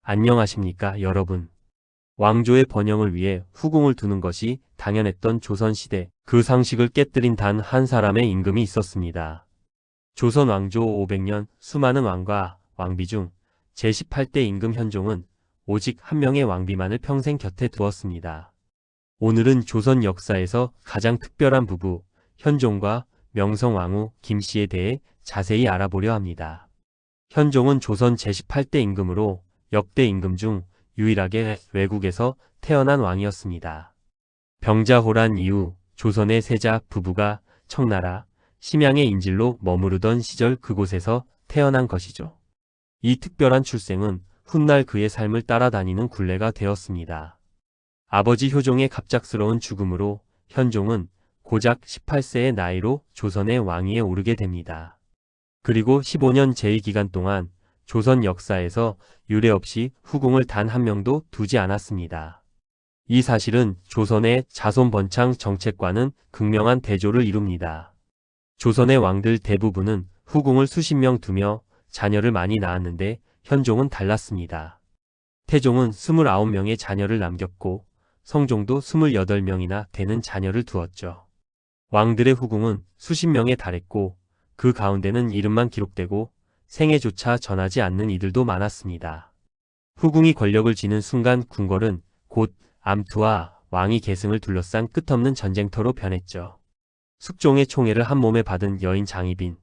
안녕하십니까, 여러분. 왕조의 번영을 위해 후궁을 두는 것이 당연했던 조선시대, 그 상식을 깨뜨린 단 한 사람의 임금이 있었습니다. 조선 왕조 500년 수많은 왕과 왕비 중 제18대 임금 현종은 오직 한 명의 왕비만을 평생 곁에 두었습니다. 오늘은 조선 역사에서 가장 특별한 부부, 현종과 명성왕후 김씨에 대해 자세히 알아보려 합니다. 현종은 조선 제18대 임금으로 역대 임금 중 유일하게 외국에서 태어난 왕이었습니다. 병자호란 이후 조선의 세자 부부가 청나라, 심양의 인질로 머무르던 시절 그곳에서 태어난 것이죠. 이 특별한 출생은 훗날 그의 삶을 따라다니는 굴레가 되었습니다. 아버지 효종의 갑작스러운 죽음으로 현종은 고작 18세의 나이로 조선의 왕위에 오르게 됩니다. 그리고 15년 제위 기간 동안 조선 역사에서 유례 없이 후궁을 단 한 명도 두지 않았습니다. 이 사실은 조선의 자손번창 정책과는 극명한 대조를 이룹니다. 조선의 왕들 대부분은 후궁을 수십 명 두며 자녀를 많이 낳았는데 현종은 달랐습니다. 태종은 29명의 자녀를 남겼고 성종도 28명이나 되는 자녀를 두었죠. 왕들의 후궁은 수십 명에 달했고 그 가운데는 이름만 기록되고 생애조차 전하지 않는 이들도 많았습니다. 후궁이 권력을 쥐는 순간 궁궐은 곧 암투와 왕위 계승을 둘러싼 끝없는 전쟁터로 변했죠. 숙종의 총애를 한 몸에 받은 여인 장희빈.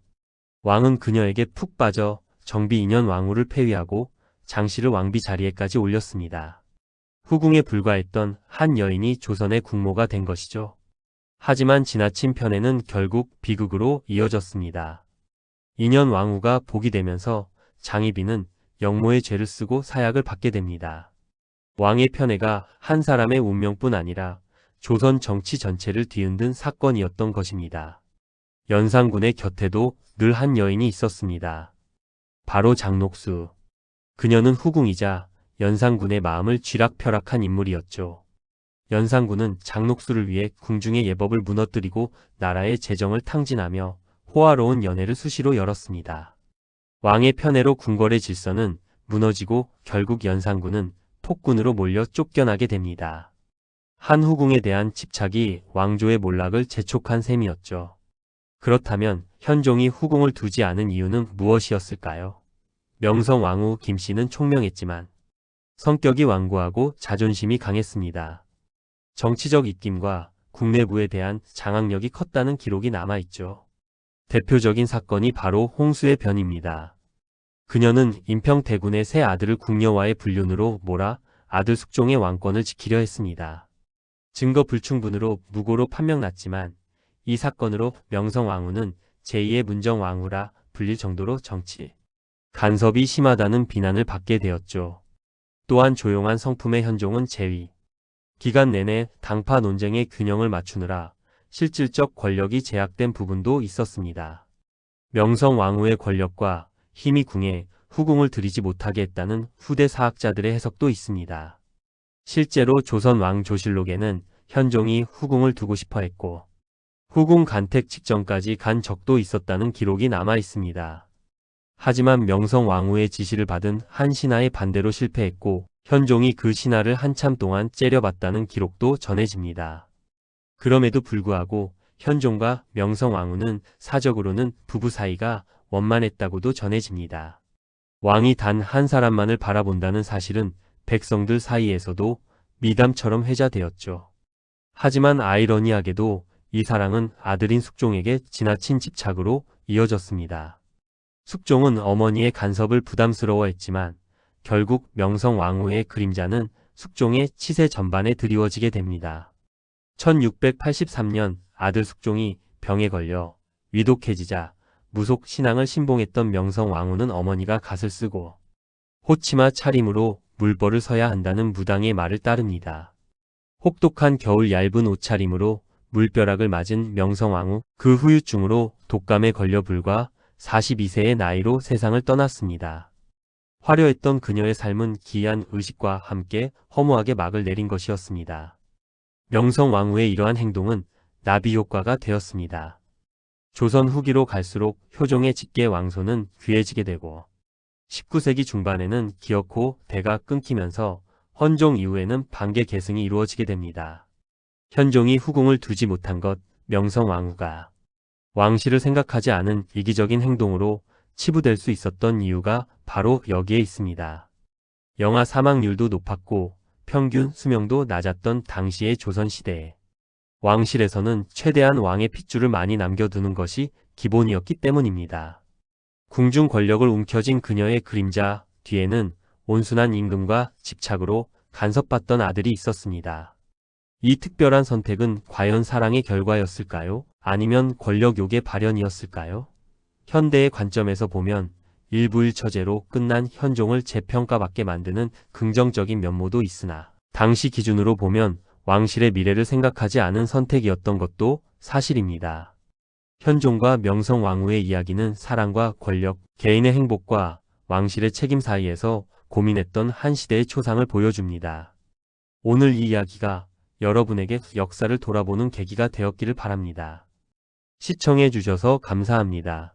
왕은 그녀에게 푹 빠져 정비 2년 왕후를 폐위하고 장씨를 왕비 자리에까지 올렸습니다. 후궁에 불과했던 한 여인이 조선의 국모가 된 것이죠. 하지만 지나친 편애는 결국 비극으로 이어졌습니다. 2년 왕후가 복이 되면서 장희빈은 영모의 죄를 쓰고 사약을 받게 됩니다. 왕의 편애가 한 사람의 운명뿐 아니라 조선 정치 전체를 뒤흔든 사건이었던 것입니다. 연산군의 곁에도 늘 한 여인이 있었습니다. 바로 장녹수. 그녀는 후궁이자 연산군의 마음을 쥐락펴락한 인물이었죠. 연산군은 장녹수를 위해 궁중의 예법을 무너뜨리고 나라의 재정을 탕진하며 호화로운 연회를 수시로 열었습니다. 왕의 편애로 궁궐의 질서는 무너지고 결국 연산군은 폭군으로 몰려 쫓겨나게 됩니다. 한 후궁에 대한 집착이 왕조의 몰락을 재촉한 셈이었죠. 그렇다면 현종이 후궁을 두지 않은 이유는 무엇이었을까요? 명성왕후 김씨는 총명했지만 성격이 완고하고 자존심이 강했습니다. 정치적 입김과 국내부에 대한 장악력이 컸다는 기록이 남아있죠. 대표적인 사건이 바로 홍수의 변입니다. 그녀는 인평대군의 세 아들을 궁녀와의 불륜으로 몰아 아들 숙종의 왕권을 지키려 했습니다. 증거 불충분으로 무고로 판명났지만 이 사건으로 명성왕후는 제2의 문정왕후라 불릴 정도로 정치 간섭이 심하다는 비난을 받게 되었죠. 또한 조용한 성품의 현종은 재위 기간 내내 당파 논쟁의 균형을 맞추느라 실질적 권력이 제약된 부분도 있었습니다. 명성왕후의 권력과 힘이 궁에 후궁을 들이지 못하게 했다는 후대 사학자들의 해석도 있습니다. 실제로 조선 왕조실록에는 현종이 후궁을 두고 싶어 했고 후궁 간택 직전까지 간 적도 있었다는 기록이 남아 있습니다. 하지만 명성왕후의 지시를 받은 한 신하의 반대로 실패했고 현종이 그 신하를 한참 동안 째려봤다는 기록도 전해집니다. 그럼에도 불구하고 현종과 명성왕후는 사적으로는 부부 사이가 원만했다고도 전해집니다. 왕이 단 한 사람만을 바라본다는 사실은 백성들 사이에서도 미담처럼 회자되었죠. 하지만 아이러니하게도 이 사랑은 아들인 숙종에게 지나친 집착으로 이어졌습니다. 숙종은 어머니의 간섭을 부담스러워했지만 결국 명성왕후의 그림자는 숙종의 치세 전반에 드리워지게 됩니다. 1683년 아들 숙종이 병에 걸려 위독해지자 무속 신앙을 신봉했던 명성왕후는 어머니가 갓을 쓰고 호치마 차림으로 물벌을 서야 한다는 무당의 말을 따릅니다. 혹독한 겨울 얇은 옷차림으로 물벼락을 맞은 명성왕후, 그 후유증으로 독감에 걸려 불과 42세의 나이로 세상을 떠났습니다. 화려했던 그녀의 삶은 기이한 의식과 함께 허무하게 막을 내린 것이었습니다. 명성왕후의 이러한 행동은 나비 효과가 되었습니다. 조선 후기로 갈수록 효종의 직계 왕손은 귀해지게 되고 19세기 중반에는 기어코 대가 끊기면서 헌종 이후에는 반개 계승이 이루어지게 됩니다. 현종이 후궁을 두지 못한 것, 명성왕후가 왕실을 생각하지 않은 이기적인 행동으로 치부될 수 있었던 이유가 바로 여기에 있습니다. 영아 사망률도 높았고 평균 수명도 낮았던 당시의 조선시대에 왕실에서는 최대한 왕의 핏줄을 많이 남겨두는 것이 기본이었기 때문입니다. 궁중 권력을 움켜쥔 그녀의 그림자 뒤에는 온순한 임금과 집착으로 간섭받던 아들이 있었습니다. 이 특별한 선택은 과연 사랑의 결과였을까요? 아니면 권력욕의 발현이었을까요? 현대의 관점에서 보면 일부일처제로 끝난 현종을 재평가받게 만드는 긍정적인 면모도 있으나 당시 기준으로 보면 왕실의 미래를 생각하지 않은 선택이었던 것도 사실입니다. 현종과 명성왕후의 이야기는 사랑과 권력, 개인의 행복과 왕실의 책임 사이에서 고민했던 한 시대의 초상을 보여줍니다. 오늘 이 이야기가 여러분에게 역사를 돌아보는 계기가 되었기를 바랍니다. 시청해 주셔서 감사합니다.